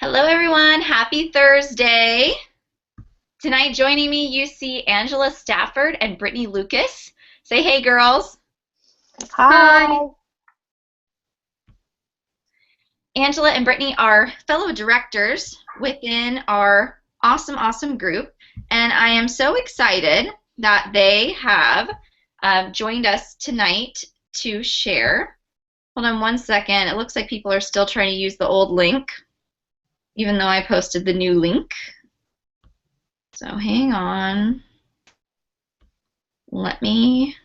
Hello, everyone. Happy Thursday. Tonight, joining me, you see Angela Stafford and Brittany Lucas. Say hey, girls. Hi. Hi. Angela and Brittany are fellow directors within our awesome group, and I am so excited that they have joined us tonight to share. Hold on one second. It looks like people are still trying to use the old link, even though I posted the new link. So hang on. Let me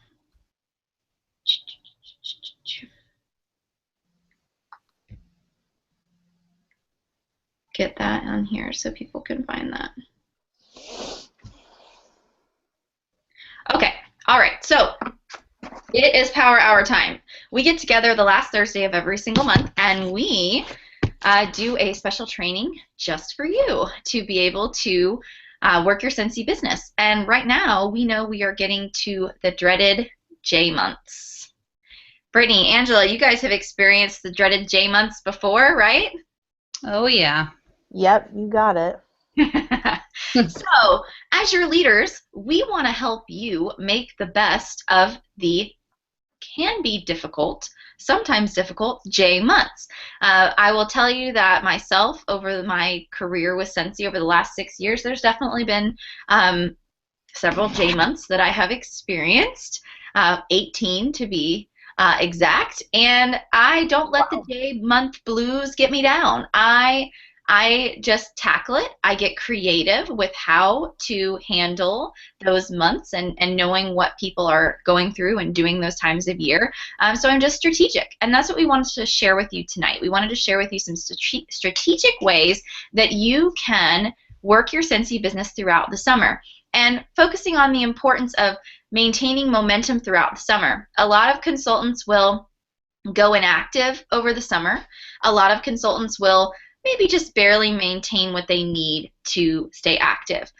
get that on here so people can find that. Okay, all right, so it is Power Hour time. We get together the last Thursday of every single month, and we do a special training just for you to be able to work your Scentsy business. And right now, we know we are getting to the dreaded J months. Brittany, Angela, you guys have experienced the dreaded J months before, right? Oh, yeah. Yep, you got it. So, as your leaders, we want to help you make the best of the can be difficult, sometimes difficult, J months. I will tell you that myself, over my career with Scentsy over the last 6 years, there's definitely been several J months that I have experienced, 18 to be exact, and I don't let the J month blues get me down. I just tackle it. I get creative with how to handle those months and knowing what people are going through and doing those times of year. So I'm just strategic. And that's what we wanted to share with you tonight. We wanted to share with you some strategic ways that you can work your Scentsy business throughout the summer. And focusing on the importance of maintaining momentum throughout the summer. A lot of consultants will go inactive over the summer. A lot of consultants will maybe just barely maintain what they need to stay active.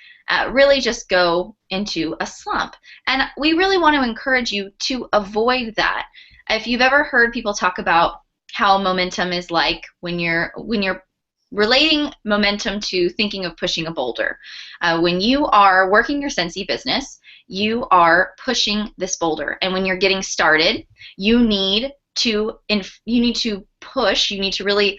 Really just go into a slump. And we really want to encourage you to avoid that. If you've ever heard people talk about how momentum is like when you're relating momentum to thinking of pushing a boulder. When you are working your Scentsy business, you are pushing this boulder. And when you're getting started, you need to push, you need to really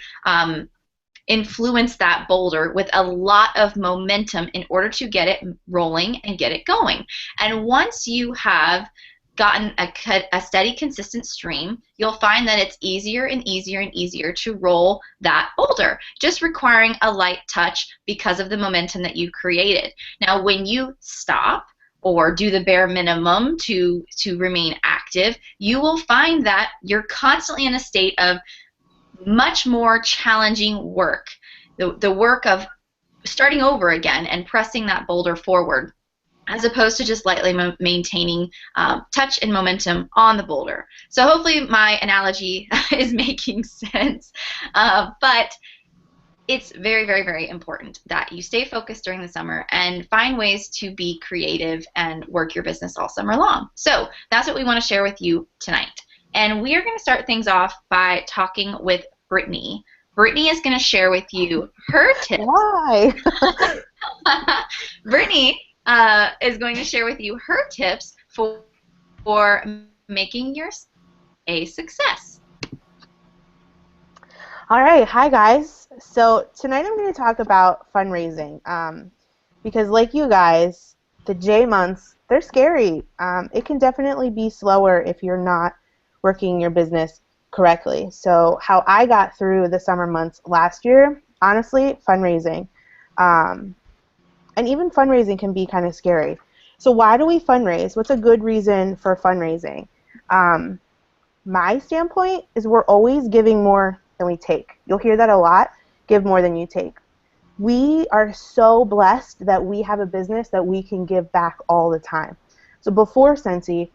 influence that boulder with a lot of momentum in order to get it rolling and get it going. And once you have gotten a steady, consistent stream, you'll find that it's easier and easier and easier to roll that boulder, just requiring a light touch because of the momentum that you created. Now, when you stop or do the bare minimum to remain active, you will find that you're constantly in a state of much more challenging work, the work of starting over again and pressing that boulder forward, as opposed to just lightly maintaining touch and momentum on the boulder. So hopefully my analogy is making sense, but it's very important that you stay focused during the summer and find ways to be creative and work your business all summer long. So that's what we want to share with you tonight. And we are going to start things off by talking with Brittany. Brittany is going to share with you her tips. Why? Brittany is going to share with you her tips for making yours a success. All right. Hi, guys. So tonight I'm going to talk about fundraising because like you guys, the J months, they're scary. It can definitely be slower if you're not working your business correctly. So how I got through the summer months last year, honestly, fundraising. And even fundraising can be kind of scary. So why do we fundraise? What's a good reason for fundraising? My standpoint is we're always giving more than we take. You'll hear that a lot, give more than you take. We are so blessed that we have a business that we can give back all the time. So before Scentsy,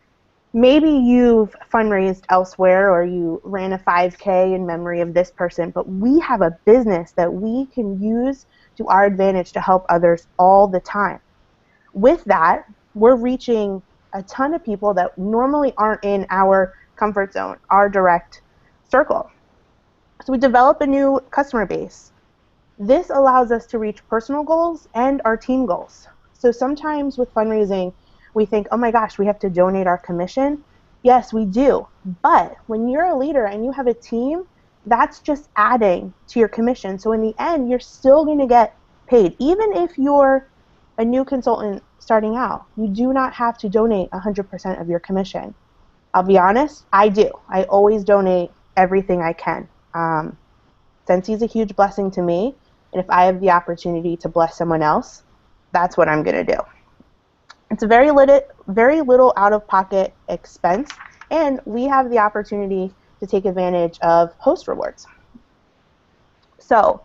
maybe you've fundraised elsewhere or you ran a 5K in memory of this person, but we have a business that we can use to our advantage to help others all the time. With that, we're reaching a ton of people that normally aren't in our comfort zone, our direct circle. So we develop a new customer base. This allows us to reach personal goals and our team goals. So sometimes with fundraising, we think, oh my gosh, we have to donate our commission. Yes, we do. But when you're a leader and you have a team, that's just adding to your commission. So in the end, you're still going to get paid. Even if you're a new consultant starting out, you do not have to donate 100% of your commission. I'll be honest, I do. I always donate everything I can. Sensi is a huge blessing to me, and if I have the opportunity to bless someone else, that's what I'm going to do. It's a very little out-of-pocket expense, and we have the opportunity to take advantage of host rewards. So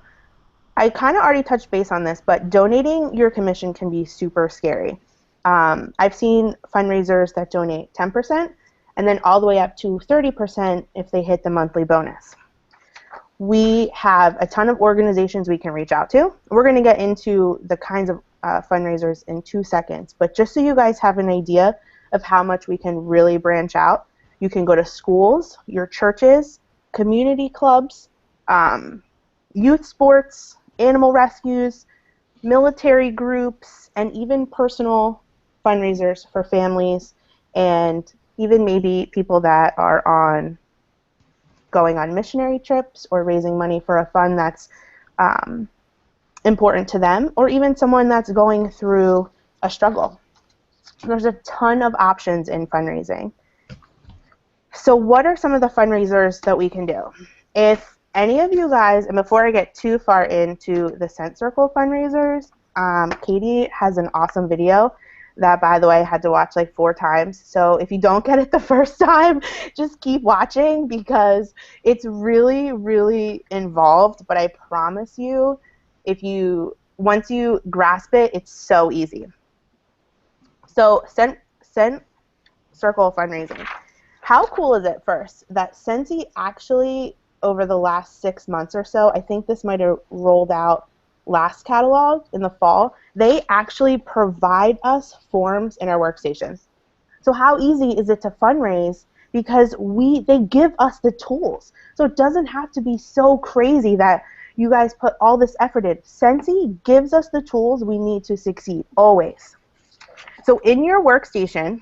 I kind of already touched base on this, but donating your commission can be super scary. I've seen fundraisers that donate 10% and then all the way up to 30% if they hit the monthly bonus. We have a ton of organizations we can reach out to. We're going to get into the kinds of fundraisers in 2 seconds, but just so you guys have an idea of how much we can really branch out, you can go to schools, your churches, community clubs, youth sports, animal rescues, military groups, and even personal fundraisers for families, and even maybe people that are going on missionary trips or raising money for a fund that's important to them, or even someone that's going through a struggle. There's a ton of options in fundraising. So what are some of the fundraisers that we can do? If any of you guys, and before I get too far into the Scent Circle fundraisers, Katie has an awesome video that, by the way, I had to watch like 4 times. So if you don't get it the first time, just keep watching because it's really, really involved. But I promise you, once you grasp it, it's so easy. So Scent Circle fundraising. How cool is it first that Sensi actually, over the last 6 months or so, I think this might have rolled out last catalog in the fall, they actually provide us forms in our workstation. So how easy is it to fundraise? Because they give us the tools. So it doesn't have to be so crazy that you guys put all this effort in. Sensi gives us the tools we need to succeed, always. So in your workstation,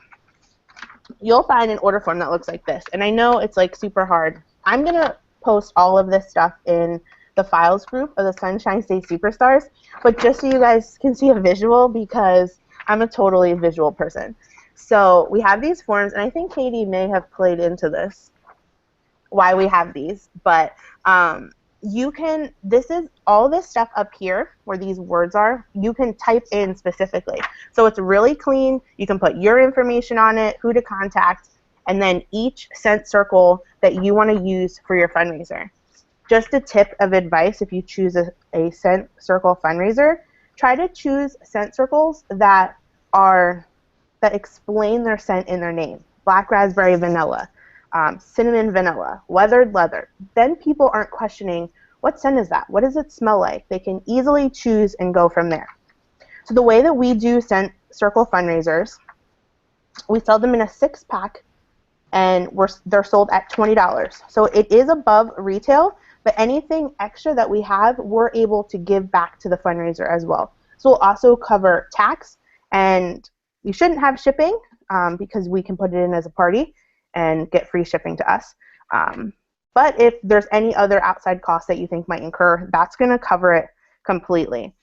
you'll find an order form that looks like this. And I know it's like super hard. I'm going to post all of this stuff in the files group of the Sunshine State Superstars, but just so you guys can see a visual, because I'm a totally visual person. So we have these forms, and I think Katie may have played into this, why we have these, but this is all this stuff up here where these words are, you can type in specifically. So it's really clean. You can put your information on it, who to contact, and then each Scent Circle that you want to use for your fundraiser. Just a tip of advice, if you choose a Scent Circle fundraiser, try to choose Scent Circles that explain their scent in their name. Black raspberry vanilla, cinnamon vanilla, weathered leather. Then people aren't questioning, what scent is that? What does it smell like? They can easily choose and go from there. So the way that we do Scent Circle fundraisers, we sell them in a 6-pack, and they're sold at $20. So it is above retail, but anything extra that we have, we're able to give back to the fundraiser as well. So we'll also cover tax, and you shouldn't have shipping because we can put it in as a party and get free shipping to us. But if there's any other outside costs that you think might incur, that's going to cover it completely.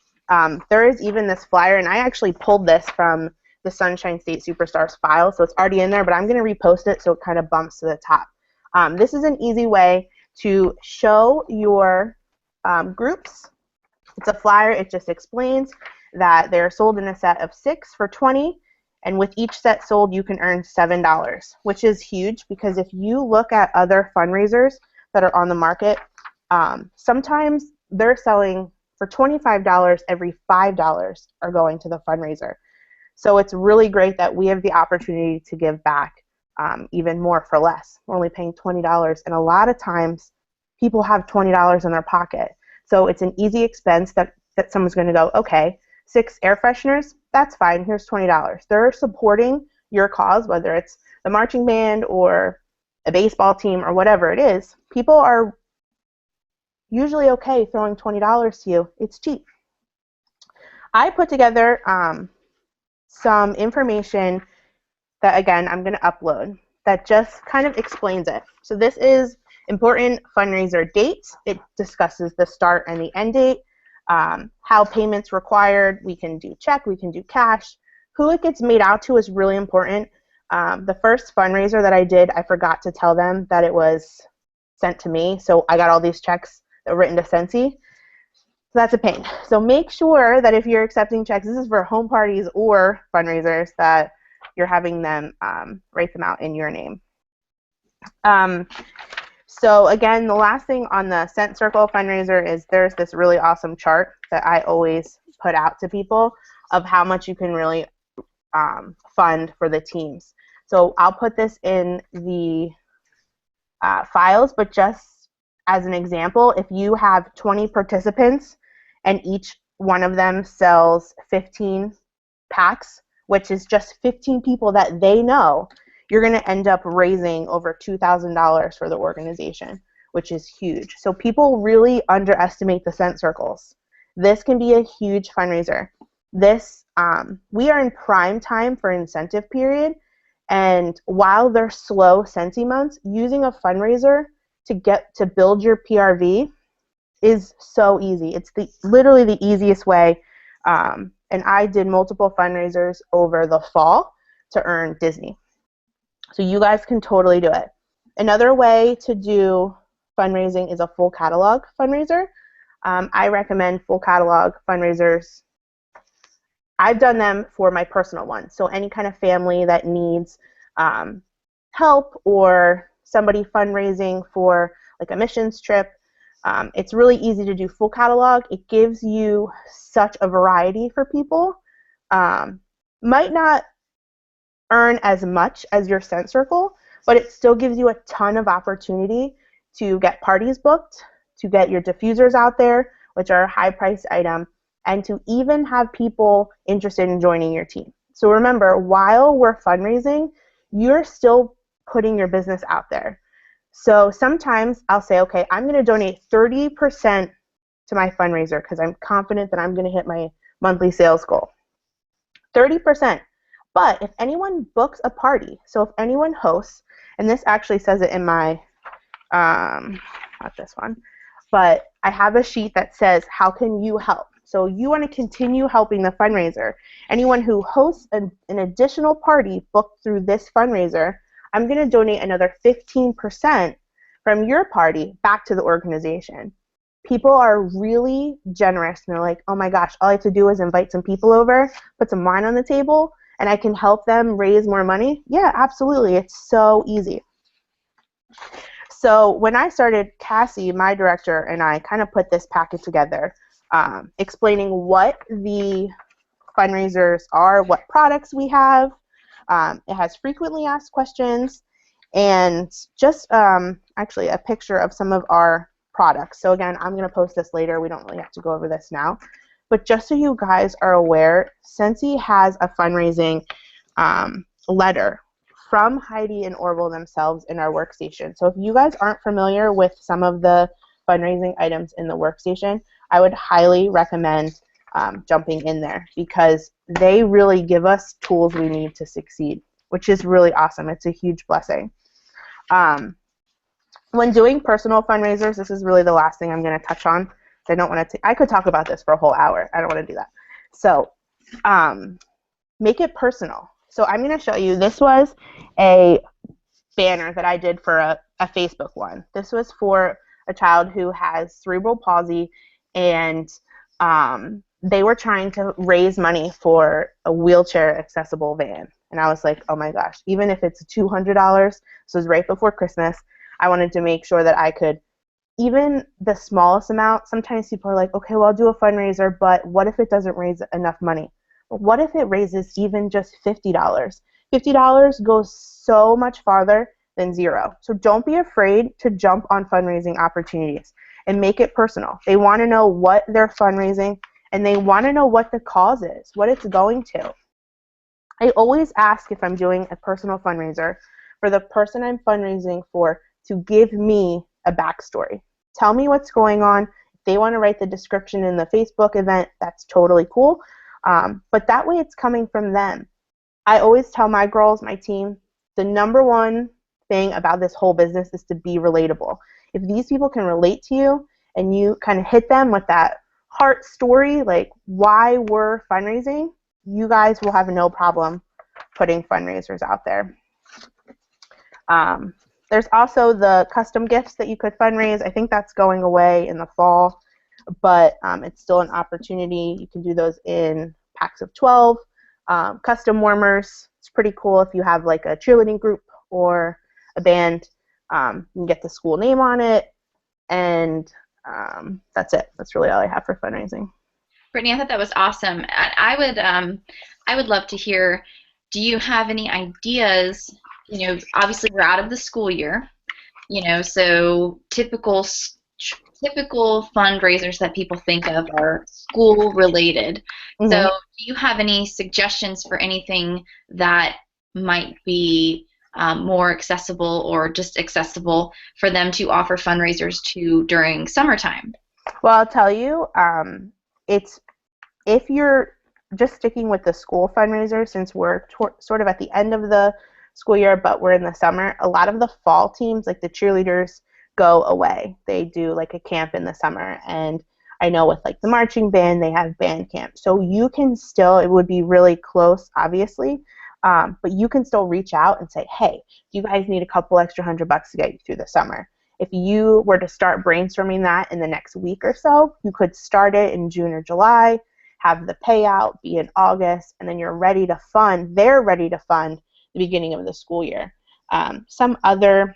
There is even this flyer, and I actually pulled this from the Sunshine State Superstars file, so it's already in there, but I'm going to repost it so it kind of bumps to the top. This is an easy way to show your groups. It's a flyer. It just explains that they're sold in a set of 6 for $20, and with each set sold, you can earn $7, which is huge because if you look at other fundraisers that are on the market, sometimes they're selling for $25, every $5 are going to the fundraiser. So it's really great that we have the opportunity to give back even more for less. We're only paying $20, and a lot of times people have $20 in their pocket. So it's an easy expense that someone's going to go, okay, 6 air fresheners, that's fine, here's $20. They're supporting your cause, whether it's the marching band or a baseball team or whatever it is. People are usually okay throwing $20 to you. It's cheap. I put together some information that, again, I'm going to upload that just kind of explains it. So this is important fundraiser dates. It discusses the start and the end date, how payments required. We can do check, we can do cash. Who it gets made out to is really important. The first fundraiser that I did, I forgot to tell them that it was sent to me, so I got all these checks that were written to Sensi. So that's a pain. So make sure that if you're accepting checks, this is for home parties or fundraisers, that you're having them write them out in your name. So again, the last thing on the Cent Circle fundraiser is there's this really awesome chart that I always put out to people of how much you can really fund for the teams. So I'll put this in the files, but just as an example, if you have 20 participants and each one of them sells 15 packs, which is just 15 people that they know, you're going to end up raising over $2,000 for the organization, which is huge. So people really underestimate the Cent Circles. This can be a huge fundraiser. This, we are in prime time for incentive period, and while they're slow Sensi months, using a fundraiser to build your PRV is so easy. It's literally the easiest way. And I did multiple fundraisers over the fall to earn Disney. So you guys can totally do it. Another way to do fundraising is a full catalog fundraiser. I recommend full catalog fundraisers. I've done them for my personal one. So any kind of family that needs help, or somebody fundraising for like a missions trip, it's really easy to do full catalog. It gives you such a variety for people. Might not earn as much as your Cent Circle, but it still gives you a ton of opportunity to get parties booked, to get your diffusers out there, which are a high price item, and to even have people interested in joining your team. So remember, while we're fundraising, you're still putting your business out there. So sometimes I'll say, okay, I'm going to donate 30% to my fundraiser because I'm confident that I'm going to hit my monthly sales goal. 30%. But if anyone books a party, so if anyone hosts, and this actually says it in my, not this one, but I have a sheet that says, how can you help? So you want to continue helping the fundraiser. Anyone who hosts an additional party booked through this fundraiser, I'm going to donate another 15% from your party back to the organization. People are really generous, and they're like, oh my gosh, all I have to do is invite some people over, put some wine on the table, and I can help them raise more money? Yeah, absolutely. It's so easy. So when I started, Cassie, my director, and I kind of put this packet together, explaining what the fundraisers are, what products we have. It has frequently asked questions, and just actually a picture of some of our products. So again, I'm going to post this later. We don't really have to go over this now. But just so you guys are aware, Sensi has a fundraising letter from Heidi and Orville themselves in our workstation. So if you guys aren't familiar with some of the fundraising items in the workstation, I would highly recommend jumping in there, because they really give us tools we need to succeed, which is really awesome. It's a huge blessing. When doing personal fundraisers, this is really the last thing I'm going to touch on. I don't want to. I could talk about this for a whole hour. I don't want to do that. So make it personal. So I'm going to show you. This was a banner that I did for a Facebook one. This was for a child who has cerebral palsy, and they were trying to raise money for a wheelchair accessible van. And I was like, oh my gosh, even if it's $200, this was right before Christmas, I wanted to make sure that I could, even the smallest amount. Sometimes people are like, okay, well, I'll do a fundraiser, but what if it doesn't raise enough money? But what if it raises even just $50? $50 goes so much farther than zero. So don't be afraid to jump on fundraising opportunities and make it personal. They want to know what they're fundraising, and they want to know what the cause is, what it's going to. I always ask, if I'm doing a personal fundraiser, for the person I'm fundraising for to give me a backstory. tell me what's going on. If they want to write the description in the Facebook event, that's totally cool. But that way it's coming from them. I always tell my girls, my team, the number one thing about this whole business is to be relatable. If these people can relate to you and you kind of hit them with that heart story, like why we're fundraising, you guys will have no problem putting fundraisers out there. There's also the custom gifts that you could fundraise. I think that's going away in the fall, but it's still an opportunity. You can do those in packs of 12. Custom warmers, it's pretty cool if you have like a cheerleading group or a band. You can get the school name on it, and that's it. That's really all I have for fundraising. Brittany, I thought that was awesome. I would love to hear, do you have any ideas? You know, obviously we're out of the school year, you know, so typical fundraisers that people think of are school related. Mm-hmm. So do you have any suggestions for anything that might be more accessible or just accessible for them to offer fundraisers to during summertime? Well, I'll tell you, it's if you're just sticking with the school fundraiser, since we're sort of at the end of the school year, but we're in the summer, a lot of the fall teams, like the cheerleaders, go away. They do like a camp in the summer, and I know with like the marching band, they have band camp. So you can still, it would be really close, obviously, but you can still reach out and say, hey, you guys need a couple extra $100 to get you through the summer. If you were to start brainstorming that in the next week or so, you could start it in June or July, have the payout be in August, and then you're ready to fund, they're ready to fund the beginning of the school year. Some other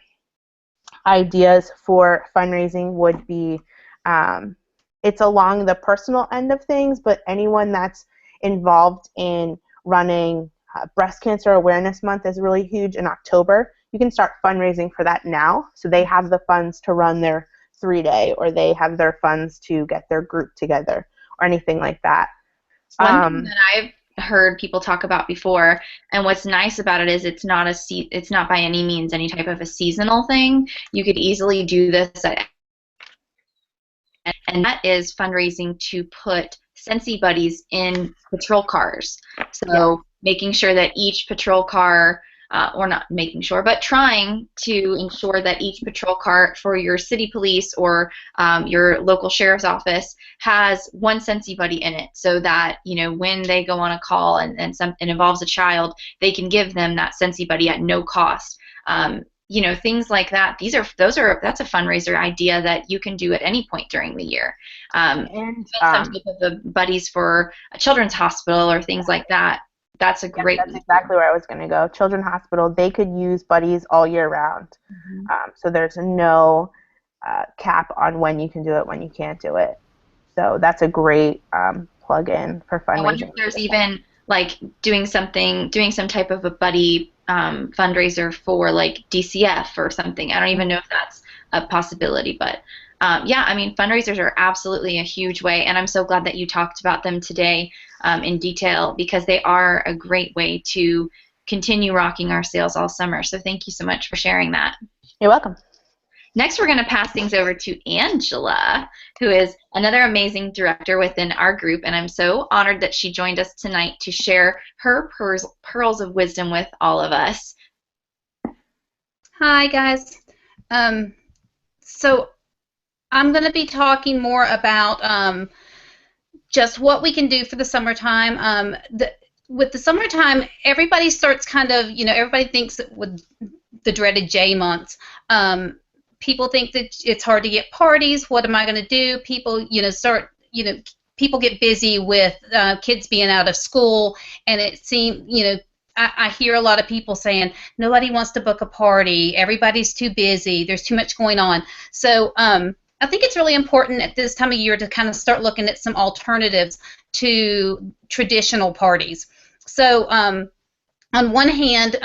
ideas for fundraising would be, it's along the personal end of things, but anyone that's involved in running Breast Cancer Awareness Month is really huge in October. You can start fundraising for that now, so they have the funds to run their 3-day, or they have their funds to get their group together, or anything like that. One thing that I've heard people talk about before, and what's nice about it is it's not by any means any type of a seasonal thing. You could easily do this and that is fundraising to put Sensi buddies in patrol cars. So making sure that each patrol car, or not making sure, but trying to ensure that each patrol car for your city police or your local sheriff's office has one Sensi buddy in it, so that, you know, when they go on a call and it involves a child, they can give them that Sensi buddy at no cost. You know, things like that. That's a fundraiser idea that you can do at any point during the year. And some type of the buddies for a children's hospital or things like that. That's a great. That's exactly where I was going to go. Children's Hospital, they could use buddies all year round. Mm-hmm. So there's no cap on when you can do it, when you can't do it. So that's a great plug-in for fundraising. I wonder if there's even like doing some type of a buddy fundraiser for like DCF or something. I don't even know if that's a possibility, but yeah, I mean, fundraisers are absolutely a huge way, and I'm so glad that you talked about them today in detail, because they are a great way to continue rocking our sales all summer. So thank you so much for sharing that. You're welcome. Next, we're going to pass things over to Angela, who is another amazing director within our group, and I'm so honored that she joined us tonight to share her pearls of wisdom with all of us. Hi, guys. So I'm going to be talking more about just what we can do for the summertime. With the summertime, everybody starts kind of, you know, everybody thinks that with the dreaded J months, people think that it's hard to get parties. What am I going to do? People, you know, people get busy with kids being out of school, and it seems, you know, I hear a lot of people saying nobody wants to book a party. Everybody's too busy. There's too much going on. So I think it's really important at this time of year to kind of start looking at some alternatives to traditional parties. So on one hand,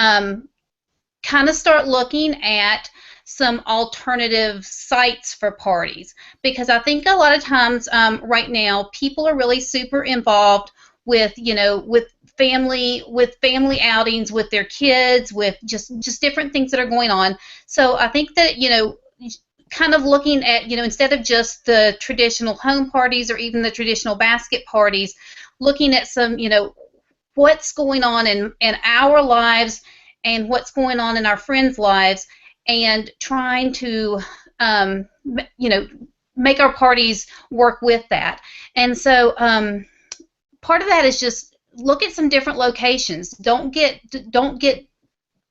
kind of start looking at some alternative sites for parties, because I think a lot of times right now people are really super involved with, you know, with family outings with their kids, with just different things that are going on. So I think that, you know, kind of looking at, instead of just the traditional home parties or even the traditional basket parties, looking at some, what's going on in our lives and what's going on in our friends' lives, and trying to, make our parties work with that. And so part of that is just look at some different locations. Don't get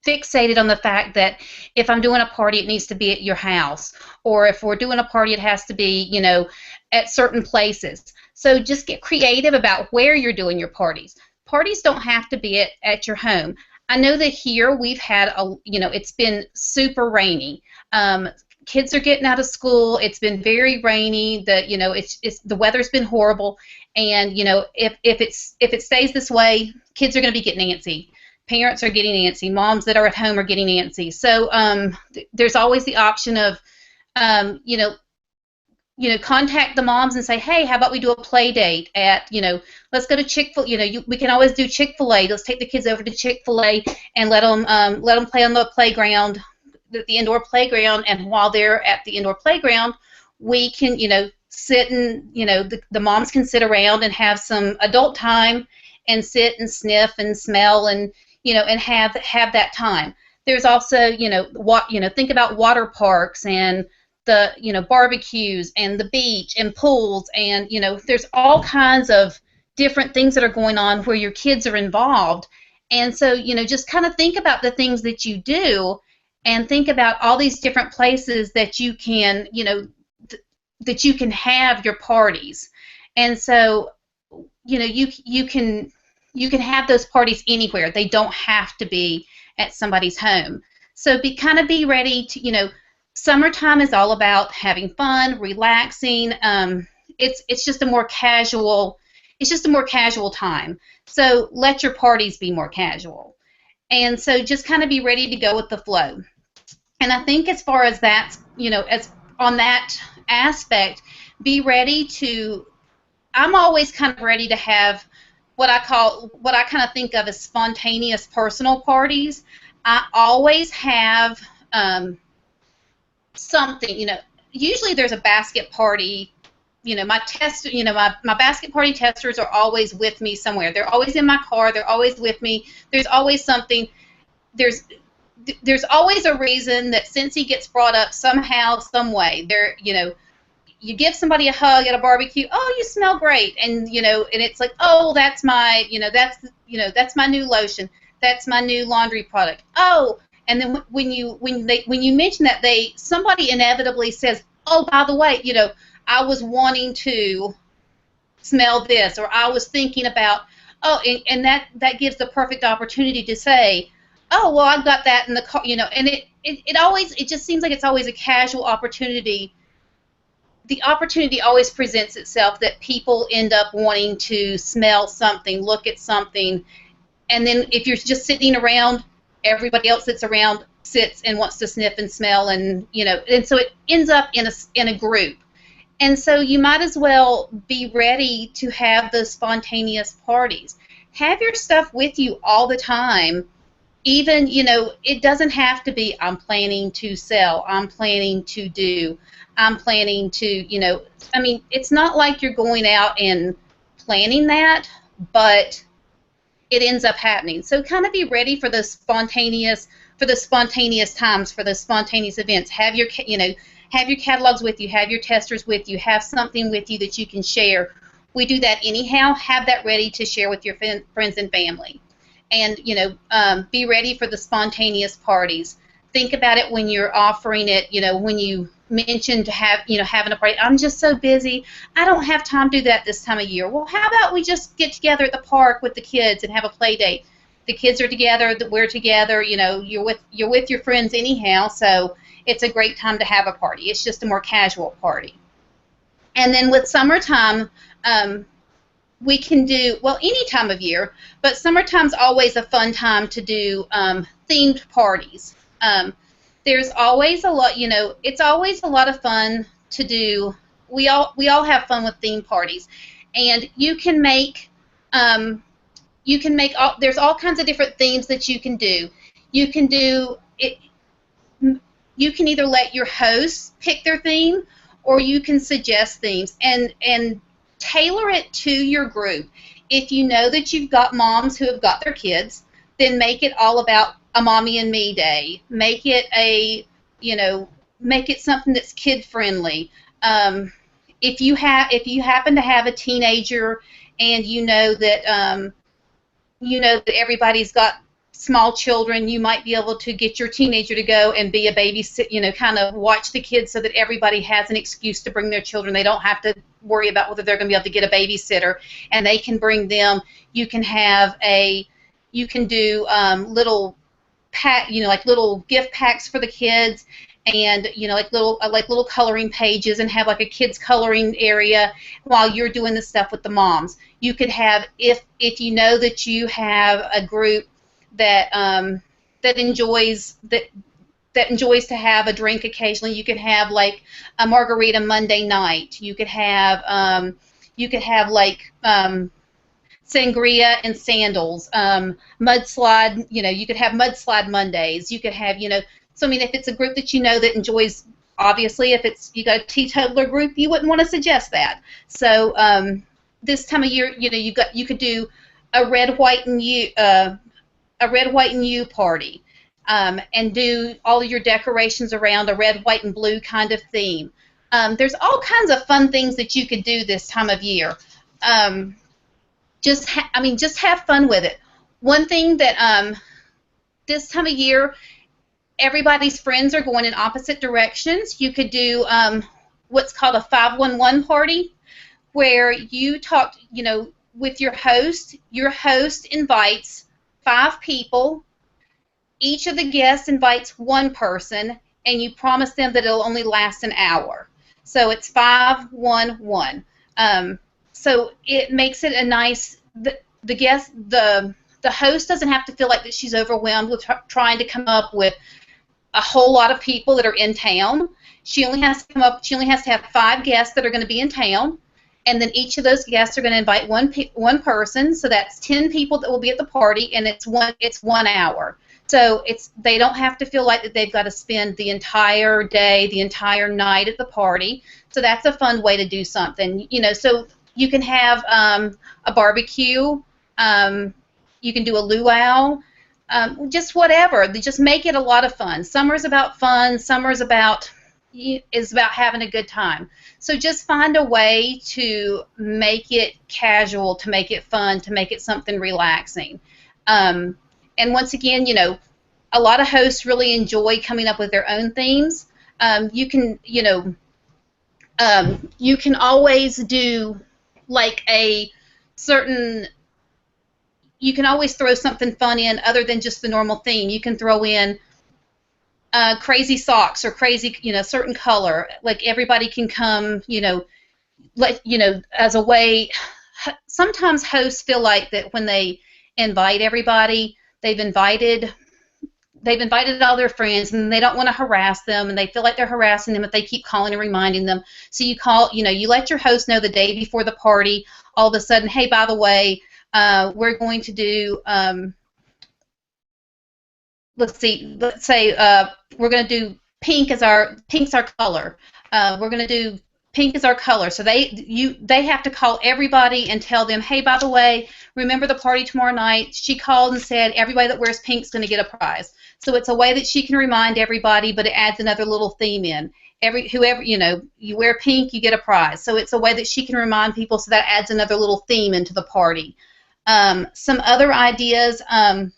fixated on the fact that if I'm doing a party, it needs to be at your house, or if we're doing a party, it has to be, at certain places. So just get creative about where you're doing your parties. Parties don't have to be at your home. I know that here we've had it's been super rainy. Kids are getting out of school. It's been very rainy. The weather's been horrible, and if it stays this way, kids are going to be getting antsy. Parents are getting antsy. Moms that are at home are getting antsy. So there's always the option of, contact the moms and say, hey, how about we do a play date at, let's go to Chick-fil-A. We can always do Chick-fil-A. Let's take the kids over to Chick-fil-A and let them play on the playground, the indoor playground. And while they're at the indoor playground, we can, sit and, the moms can sit around and have some adult time and sit and sniff and smell and and have that time. There's also, think about water parks and the, barbecues and the beach and pools, and, there's all kinds of different things that are going on where your kids are involved. And so, just kind of think about the things that you do, and think about all these different places that you can, that you can have your parties. And so, you can have those parties anywhere. They don't have to be at somebody's home. So be ready to, summertime is all about having fun, relaxing. It's just a more casual time. So let your parties be more casual. And so just kind of be ready to go with the flow. And I think as far as that, as on that aspect, be ready to, I'm always kind of ready to have what I kind of think of as spontaneous personal parties. I always have something, usually there's a basket party. My basket party testers are always with me somewhere. They're always in my car. They're always with me. There's always something. There's always a reason that Cincy gets brought up somehow, some way. You give somebody a hug at a barbecue. Oh, you smell great, and and it's like, oh, that's my, that's my new lotion. That's my new laundry product. Oh, and then when you mention that, somebody inevitably says, oh, by the way, I was wanting to smell this, or I was thinking about, oh, and that gives the perfect opportunity to say, oh, well, I've got that in the car, and it just seems like it's always a casual opportunity. The opportunity always presents itself that people end up wanting to smell something, look at something, and then if you're just sitting around, everybody else that's around sits and wants to sniff and smell, and and so it ends up in a group. And so you might as well be ready to have those spontaneous parties. Have your stuff with you all the time. Even, it doesn't have to be, I'm planning to sell, I'm planning to do, I'm planning to, it's not like you're going out and planning that, but it ends up happening. So kind of be ready for the spontaneous times, for the spontaneous events. Have your catalogs with you, have your testers with you, have something with you that you can share. We do that anyhow. Have that ready to share with your friends and family. And, be ready for the spontaneous parties. Think about it when you're offering it, when you mention to have, having a party. I'm just so busy. I don't have time to do that this time of year. Well, how about we just get together at the park with the kids and have a play date? The kids are together, we're together, you're with your friends anyhow, so it's a great time to have a party. It's just a more casual party. And then with summertime, we can do, well, any time of year, but summertime's always a fun time to do themed parties. There's always a lot, it's always a lot of fun to do. We all have fun with theme parties, and you can make there's all kinds of different themes that you can do. You can do it. you can either let your hosts pick their theme, or you can suggest themes and tailor it to your group. If you know that you've got moms who have got their kids, then make it all about a mommy and me day. Make it make it something that's kid friendly. If you happen to have a teenager and you know that everybody's got small children, you might be able to get your teenager to go and be a babysit, kind of watch the kids so that everybody has an excuse to bring their children. They don't have to worry about whether they're going to be able to get a babysitter, and they can bring them. You can do little like little gift packs for the kids, and like little coloring pages, and have like a kids coloring area while you're doing the stuff with the moms. You could have, if you know that you have a group that enjoys to have a drink occasionally, you could have like a margarita Monday night. You could have like sangria and sandals, mudslide. You could have mudslide Mondays. You could have, So I mean, if it's a group that you know that enjoys, obviously, if you got a teetotaler group, you wouldn't want to suggest that. So this time of year, you could do a red, white, and you party, and do all of your decorations around a red, white, and blue kind of theme. There's all kinds of fun things that you could do this time of year. Just have fun with it. One thing that this time of year, everybody's friends are going in opposite directions. You could do what's called a 511 party, where you talk, with your host. Your host invites 5 people. Each of the guests invites 1 person, and you promise them that it'll only last an hour. So it's 511. So it makes it a nice. The host doesn't have to feel like that she's overwhelmed with trying to come up with a whole lot of people that are in town. She only has to have 5 guests that are going to be in town, and then each of those guests are going to invite one person. So that's 10 people that will be at the party, and it's 1 hour. So they don't have to feel like that they've got to spend the entire day, the entire night at the party. So that's a fun way to do something. So you can have a barbecue. You can do a luau. Just whatever. Just make it a lot of fun. Summer's about fun. Summer's about having a good time. So just find a way to make it casual, to make it fun, to make it something relaxing. And once again, a lot of hosts really enjoy coming up with their own themes. You can always do like a certain. You can always throw something fun in other than just the normal theme. You can throw in crazy socks or crazy, certain color. Like everybody can come, as a way. Sometimes hosts feel like that when they invite everybody, they've invited all their friends, and they don't want to harass them, and they feel like they're harassing them if they keep calling and reminding them. So you let your host know the day before the party, all of a sudden, hey, by the way, we're going to do, let's say we're going to do pink's our color. We're going to do pink is our color. So they have to call everybody and tell them, hey, by the way, remember the party tomorrow night? She called and said everybody that wears pink is going to get a prize. So it's a way that she can remind everybody, but it adds another little theme in. Whoever, you wear pink, you get a prize. So it's a way that she can remind people, so that adds another little theme into the party. Some other ideas, I'm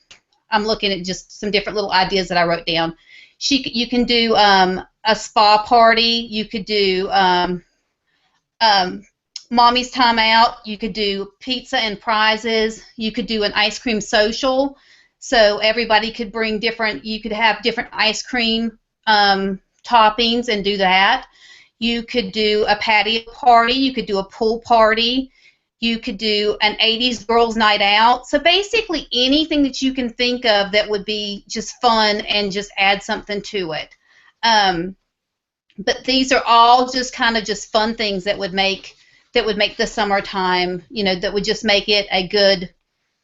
looking at just some different little ideas that I wrote down. You can do a spa party. You could do mommy's time out. You could do pizza and prizes. You could do an ice cream social. So everybody could bring you could have different ice cream toppings and do that. You could do a patio party. You could do a pool party. You could do an 80s girls night out. So basically anything that you can think of that would be just fun and just add something to it. But these are all just kind of just fun things that would make the summertime, that would just make it a good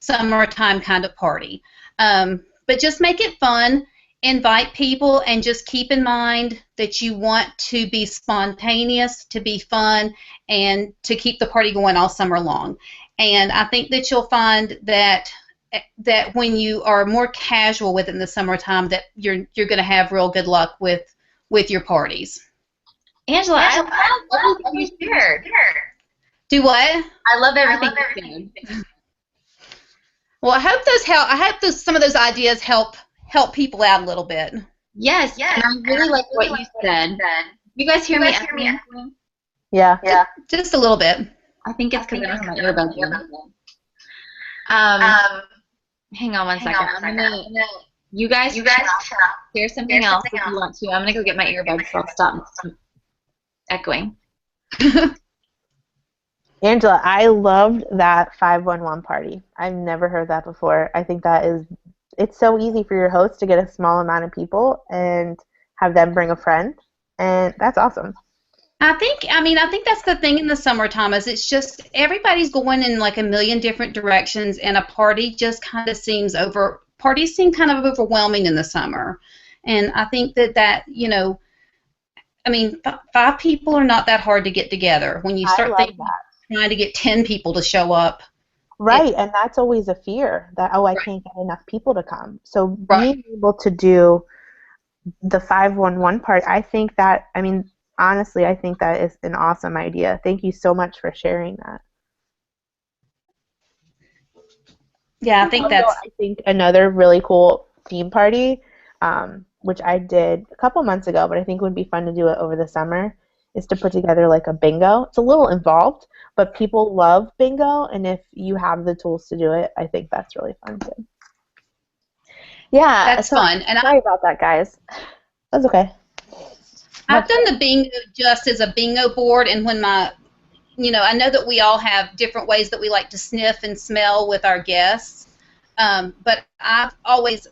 summertime kind of party. But just make it fun. invite people, and just keep in mind that you want to be spontaneous, to be fun, and to keep the party going all summer long. And I think that you'll find that when you are more casual with it in the summertime, that you're going to have real good luck with your parties. Angela, I love everything you shared. Do what? I love everything you shared. Well, I hope those help. I hope some of those ideas help people out a little bit. Yes, and I really like what you said. You guys hear me? Yeah. Just a little bit. I think it's because I don't have my earbuds in. Hang on one second. You guys share something else if you want to. I'm going to go get my earbuds so I'll stop echoing. Angela, I loved that 511 party. I've never heard that before. I think it's so easy for your host to get a small amount of people and have them bring a friend, and that's awesome. I think that's the thing in the summertime is it's just everybody's going in like a million different directions, and parties seem kind of overwhelming in the summer. And I think that 5 people are not that hard to get together when you start trying to get 10 people to show up. Right, and that's always a fear that, I can't get enough people to come. So being able to do the 511 part, honestly, I think that is an awesome idea. Thank you so much for sharing that. Yeah, I think another really cool theme party, which I did a couple months ago, but I think would be fun to do it over the summer, is to put together like a bingo. It's a little involved, but people love bingo, and if you have the tools to do it, I think that's really fun too. Yeah, that's fun. And sorry about that, guys. That's okay. I've done the bingo just as a bingo board, and when I know that we all have different ways that we like to sniff and smell with our guests, but I've always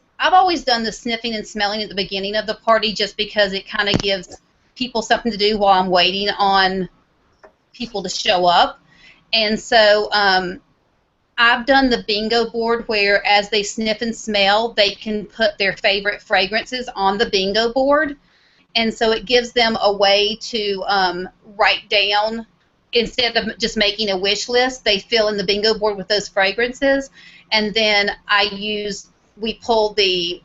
done the sniffing and smelling at the beginning of the party just because it kind of gives people something to do while I'm waiting on people to show up. And so I've done the bingo board where as they sniff and smell, they can put their favorite fragrances on the bingo board. And so it gives them a way to write down, instead of just making a wish list, they fill in the bingo board with those fragrances. And then we pull the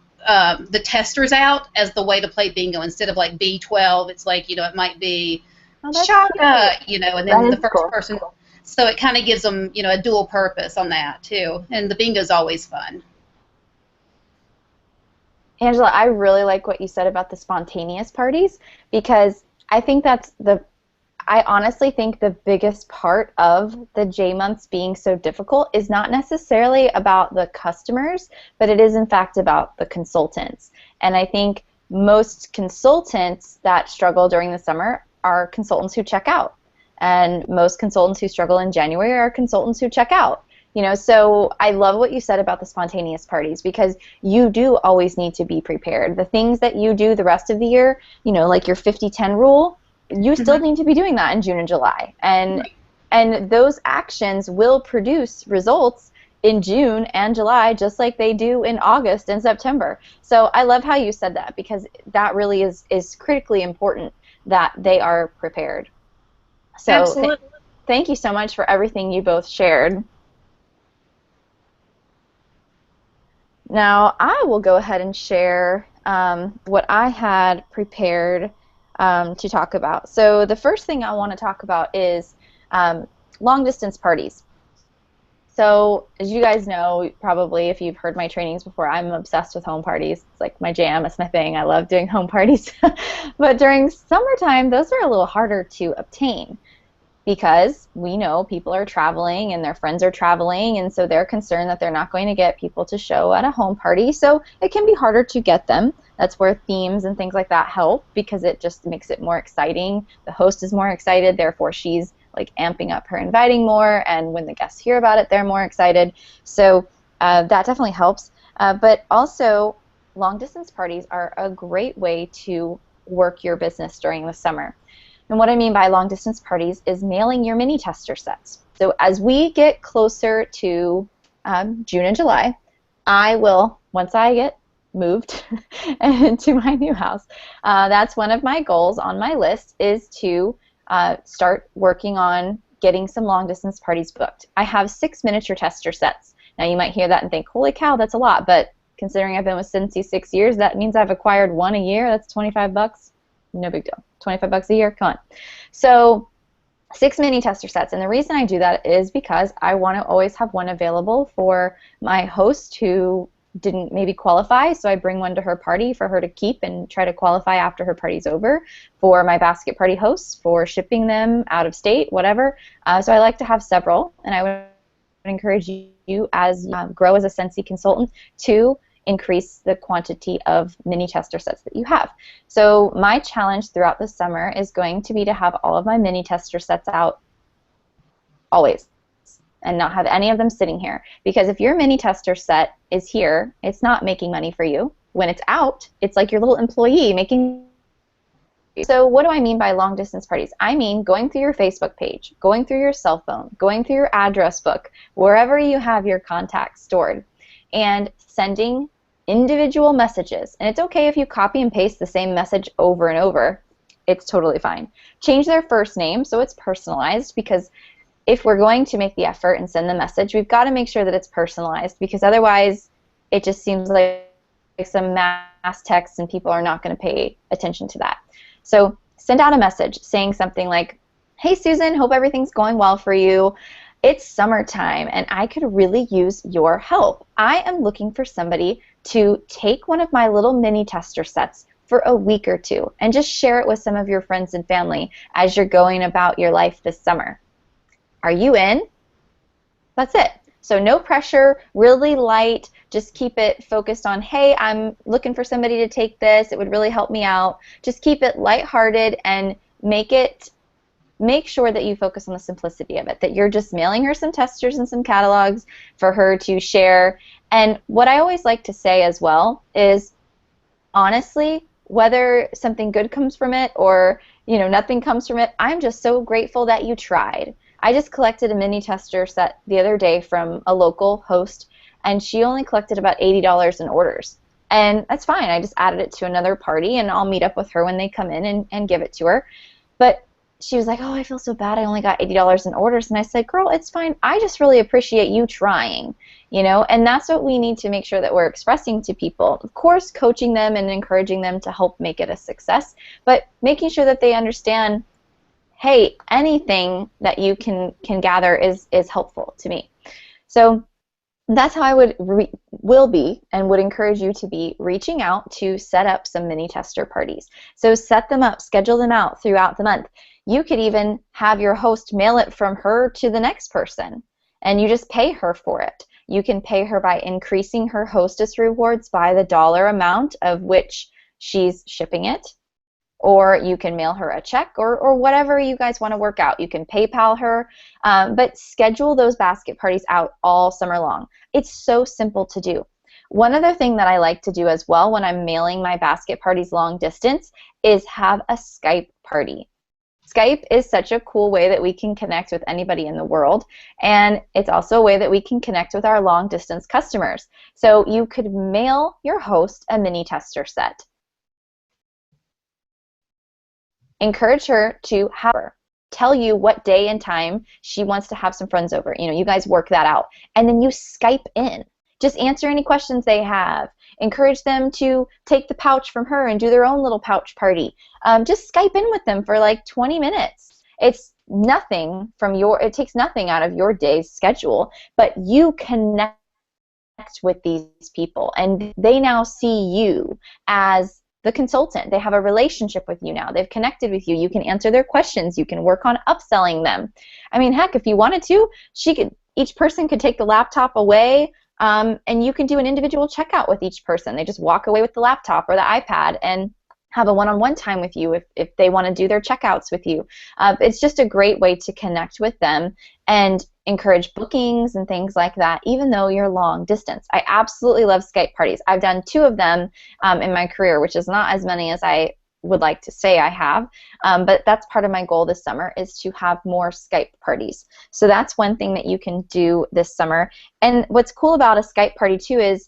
testers out as the way to play bingo. Instead of like B12, it's like, it might be Shaka, and then the first person. So it kind of gives them, a dual purpose on that too. And the bingo's always fun. Angela, I really like what you said about the spontaneous parties, because I honestly think the biggest part of the J months being so difficult is not necessarily about the customers, but it is in fact about the consultants. And I think most consultants that struggle during the summer are consultants who check out. And most consultants who struggle in January are consultants who check out. So I love what you said about the spontaneous parties, because you do always need to be prepared. The things that you do the rest of the year, like your 50-10 rule, you still need to be doing that in June and July. And those actions will produce results in June and July just like they do in August and September. So I love how you said that, because that really is critically important that they are prepared. So thank you so much for everything you both shared. Now I will go ahead and share what I had prepared to talk about. So the first thing I want to talk about is long-distance parties. So as you guys know, probably if you've heard my trainings before, I'm obsessed with home parties. It's like my jam, it's my thing. I love doing home parties. But during summertime, those are a little harder to obtain, because we know people are traveling and their friends are traveling, and so they're concerned that they're not going to get people to show at a home party, so it can be harder to get them. That's where themes and things like that help, because it just makes it more exciting. The host is more excited, therefore she's like amping up her inviting more, and when the guests hear about it, they're more excited. So that definitely helps. But also, long-distance parties are a great way to work your business during the summer. And what I mean by long-distance parties is mailing your mini tester sets. So as we get closer to June and July, I will, once I get moved into my new house, that's one of my goals on my list, is to start working on getting some long distance parties booked. I have 6 miniature tester sets. Now you might hear that and think, holy cow, that's a lot, but considering I've been with Cincy 6 years, that means I've acquired one a year. That's $25. No big deal. $25 a year, come on. So 6 mini tester sets, and the reason I do that is because I want to always have one available for my host who didn't maybe qualify, so I bring one to her party for her to keep and try to qualify after her party's over, for my basket party hosts, for shipping them out of state, whatever. So I like to have several, and I would encourage you as you grow as a Scentsy consultant to increase the quantity of mini tester sets that you have. So my challenge throughout the summer is going to be to have all of my mini tester sets out always, and not have any of them sitting here. Because if your mini tester set is here, it's not making money for you. When it's out, it's like your little employee making. So what do I mean by long distance parties? I mean going through your Facebook page, going through your cell phone, going through your address book, wherever you have your contacts stored, and sending individual messages. And it's okay if you copy and paste the same message over and over. It's totally fine. Change their first name so it's personalized, because if we're going to make the effort and send the message, we've got to make sure that it's personalized, because otherwise it just seems like some mass text and people are not going to pay attention to that. So send out a message saying something like, hey Susan, hope everything's going well for you. It's summertime and I could really use your help. I am looking for somebody to take one of my little mini tester sets for a week or two and just share it with some of your friends and family as you're going about your life this summer. Are you in? That's it. So no pressure, really light, just keep it focused on, hey, I'm looking for somebody to take this, it would really help me out. Just keep it lighthearted and make sure that you focus on the simplicity of it, that you're just mailing her some testers and some catalogs for her to share. And what I always like to say as well is, honestly, whether something good comes from it or nothing comes from it, I'm just so grateful that you tried. I just collected a mini tester set the other day from a local host, and she only collected about $80 in orders. And that's fine. I just added it to another party, and I'll meet up with her when they come in and give it to her. But she was like, oh, I feel so bad. I only got $80 in orders. And I said, girl, it's fine. I just really appreciate you trying, and that's what we need to make sure that we're expressing to people. Of course, coaching them and encouraging them to help make it a success, but making sure that they understand, hey, anything that you can gather is helpful to me. So that's how I will be and would encourage you to be reaching out to set up some mini tester parties. So set them up, schedule them out throughout the month. You could even have your host mail it from her to the next person, and you just pay her for it. You can pay her by increasing her hostess rewards by the dollar amount of which she's shipping it, or you can mail her a check, or whatever you guys want to work out. You can PayPal her, but schedule those basket parties out all summer long. It's so simple to do. One other thing that I like to do as well when I'm mailing my basket parties long distance is have a Skype party. Skype is such a cool way that we can connect with anybody in the world, and it's also a way that we can connect with our long distance customers. So you could mail your host a mini tester set. Encourage her to have her tell you what day and time she wants to have some friends over. You guys work that out. And then you Skype in. Just answer any questions they have. Encourage them to take the pouch from her and do their own little pouch party. Just Skype in with them for like 20 minutes. It's nothing it takes nothing out of your day's schedule, but you connect with these people and they now see you as the consultant. They have a relationship with you now. They've connected with you. You can answer their questions. You can work on upselling them. I mean, heck, if you wanted to, each person could take the laptop away, and you can do an individual checkout with each person. They just walk away with the laptop or the iPad and have a one-on-one time with you if they want to do their checkouts with you. It's just a great way to connect with them and encourage bookings and things like that, even though you're long distance. I absolutely love Skype parties. I've done 2 of them in my career, which is not as many as I would like to say I have, but that's part of my goal this summer, is to have more Skype parties. So that's one thing that you can do this summer. And what's cool about a Skype party too is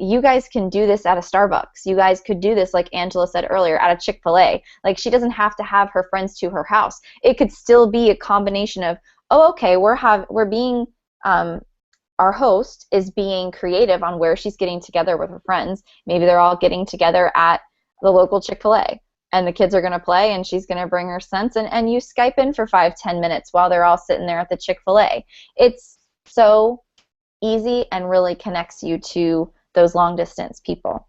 you guys can do this at a Starbucks. You guys could do this, like Angela said earlier, at a Chick-fil-A. Like, she doesn't have to have her friends to her house. It could still be a combination of, oh, okay, we're being our host is being creative on where she's getting together with her friends. Maybe they're all getting together at the local Chick-fil-A, and the kids are going to play, and she's going to bring her cents, and you Skype in for 5-10 minutes while they're all sitting there at the Chick-fil-A. It's so easy and really connects you to those long-distance people.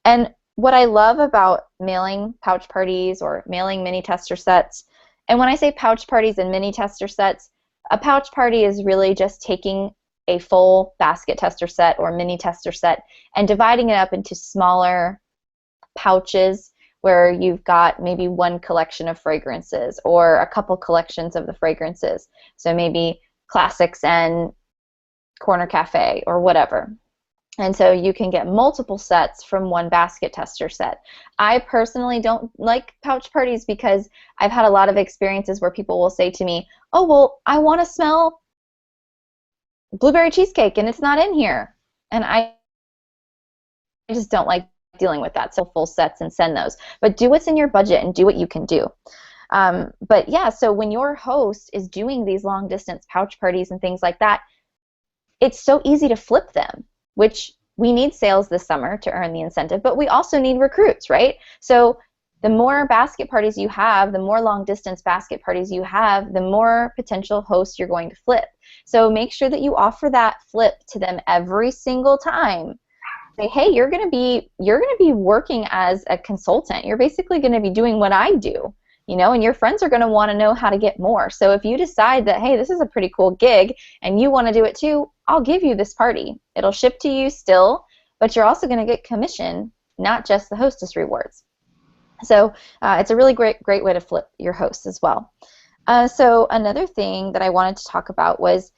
And what I love about mailing pouch parties or mailing mini tester sets, and when I say pouch parties and mini tester sets, a pouch party is really just taking a full basket tester set or mini tester set and dividing it up into smaller pouches where you've got maybe one collection of fragrances or a couple collections of the fragrances. So maybe classics and corner cafe or whatever. And so you can get multiple sets from one basket tester set. I personally don't like pouch parties because I've had a lot of experiences where people will say to me, oh, well, I want to smell blueberry cheesecake and it's not in here. And I just don't like dealing with that. So full sets and send those. But do what's in your budget and do what you can do. But yeah, so when your host is doing these long distance pouch parties and things like that, it's so easy to flip them, which we need sales this summer to earn the incentive, but we also need recruits, right? So the more basket parties you have, the more long distance basket parties you have, the more potential hosts you're going to flip. So make sure that you offer that flip to them every single time. Say, hey, you're going to be working as a consultant. You're basically going to be doing what I do, you know, and your friends are going to want to know how to get more. So if you decide that, hey, this is a pretty cool gig and you want to do it too, I'll give you this party. It'll ship to you still, but you're also going to get commission, not just the hostess rewards. So it's a really great way to flip your hosts as well. So another thing that I wanted to talk about was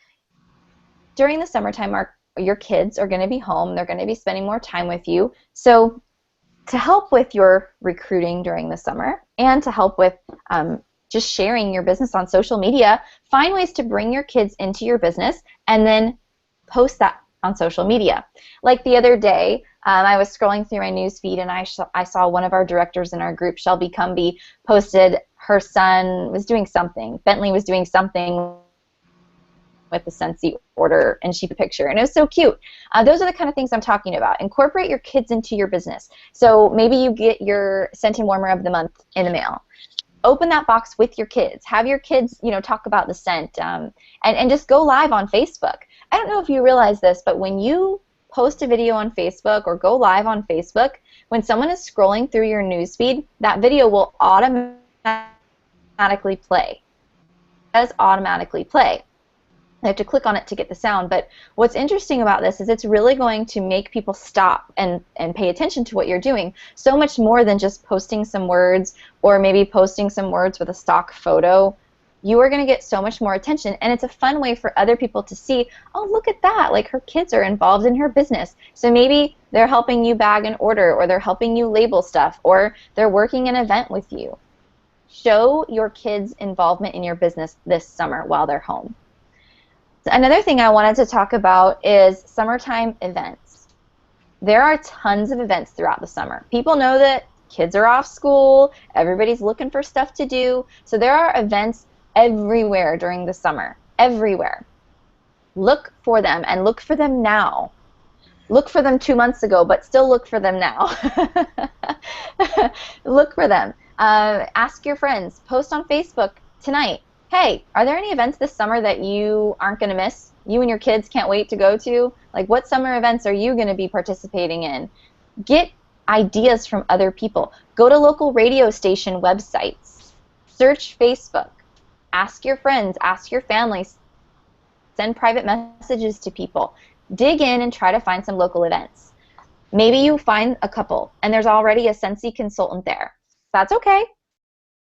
during the summertime, your kids are going to be home. They're going to be spending more time with you. So to help with your recruiting during the summer and to help with just sharing your business on social media, find ways to bring your kids into your business and then post that on social media. Like the other day, I was scrolling through my news feed and I saw one of our directors in our group, Shelby Cumby, posted her son was doing something. Bentley was doing something with the Scentsy order, and she put a picture, and it was so cute. Those are the kind of things I'm talking about. Incorporate your kids into your business. So maybe you get your scent and warmer of the month in the mail. Open that box with your kids. Have your kids, you know, talk about the scent, and just go live on Facebook. I don't know if you realize this, but when you post a video on Facebook or go live on Facebook, when someone is scrolling through your newsfeed, that video will automatically play. It does automatically play. I have to click on it to get the sound, but what's interesting about this is it's really going to make people stop and pay attention to what you're doing, so much more than just posting some words or maybe posting some words with a stock photo. You are going to get so much more attention, and it's a fun way for other people to see, oh, look at that, like her kids are involved in her business. So maybe they're helping you bag an order, or they're helping you label stuff, or they're working an event with you. Show your kids' involvement in your business this summer while they're home. Another thing I wanted to talk about is summertime events. There are tons of events throughout the summer. People know that kids are off school, everybody's looking for stuff to do, so there are events everywhere during the summer, everywhere. Look for them, and look for them now. Look for them 2 months ago, but still look for them now. Look for them. Ask your friends. Post on Facebook tonight. Hey, are there any events this summer that you aren't going to miss? You and your kids can't wait to go to? Like, what summer events are you going to be participating in? Get ideas from other people. Go to local radio station websites. Search Facebook. Ask your friends. Ask your families. Send private messages to people. Dig in and try to find some local events. Maybe you find a couple, and there's already a Scentsy consultant there. That's okay.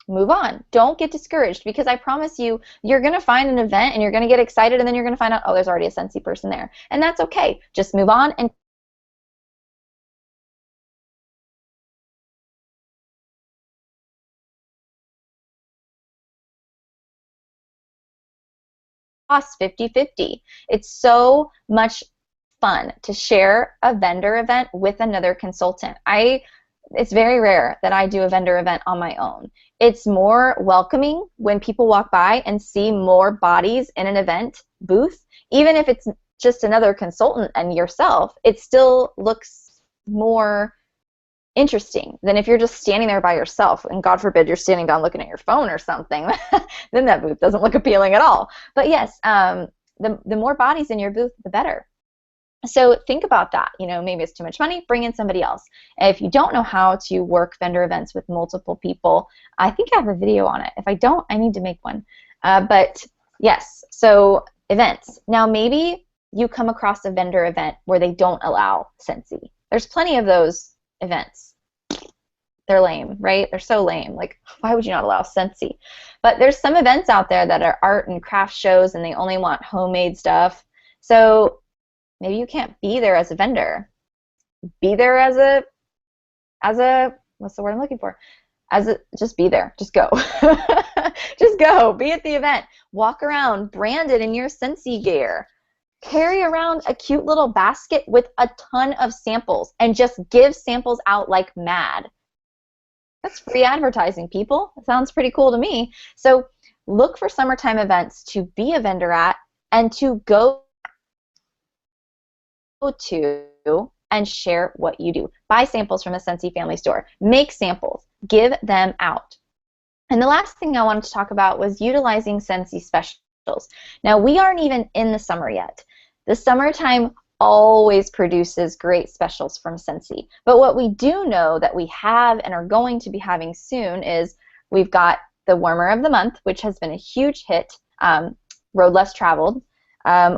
Move on. Don't get discouraged, because I promise you, you're going to find an event and you're going to get excited, and then you're going to find out, oh, there's already a Scentsy person there. And that's okay. Just move on and cost 50-50. It's so much fun to share a vendor event with another consultant. It's very rare that I do a vendor event on my own. It's more welcoming when people walk by and see more bodies in an event booth. Even if it's just another consultant and yourself, it still looks more interesting than if you're just standing there by yourself, and God forbid you're standing down looking at your phone or something. Then that booth doesn't look appealing at all. But yes, the more bodies in your booth, the better. So think about that. Maybe it's too much money, bring in somebody else. If you don't know how to work vendor events with multiple people, I think I have a video on it. If I don't, I need to make one. But yes, so events. Now maybe you come across a vendor event where they don't allow Scentsy. There's plenty of those events. They're lame, right? They're so lame. Like, why would you not allow Scentsy? But there's some events out there that are art and craft shows, and they only want homemade stuff. So maybe you can't be there as a vendor. Be there as a what's the word I'm looking for? Just be there. Just go. Just go. Be at the event. Walk around branded in your Scentsy gear. Carry around a cute little basket with a ton of samples and just give samples out like mad. That's free advertising, people. It sounds pretty cool to me. So look for summertime events to be a vendor at and to go to and share what you do. Buy samples from a Scentsy family store. Make samples. Give them out. And the last thing I wanted to talk about was utilizing Scentsy specials. Now, we aren't even in the summer yet. The summertime always produces great specials from Scentsy. But what we do know that we have and are going to be having soon is we've got the Warmer of the Month, which has been a huge hit, Road Less Traveled.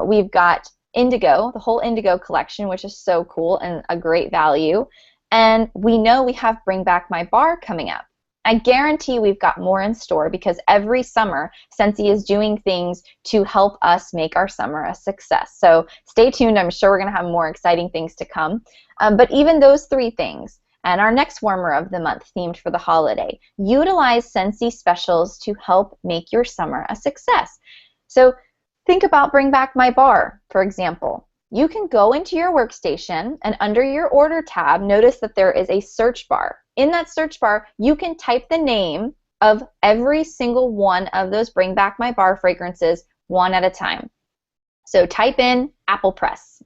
We've got Indigo, the whole Indigo collection, which is so cool and a great value. And we know we have Bring Back My Bar coming up. I guarantee we've got more in store because every summer Scentsy is doing things to help us make our summer a success. So stay tuned. I'm sure we're going to have more exciting things to come. But even those three things and our next Warmer of the Month themed for the holiday, utilize Scentsy specials to help make your summer a success. So think about Bring Back My Bar, for example. You can go into your workstation and under your order tab, notice that there is a search bar. In that search bar, you can type the name of every single one of those Bring Back My Bar fragrances one at a time. So type in Apple Press.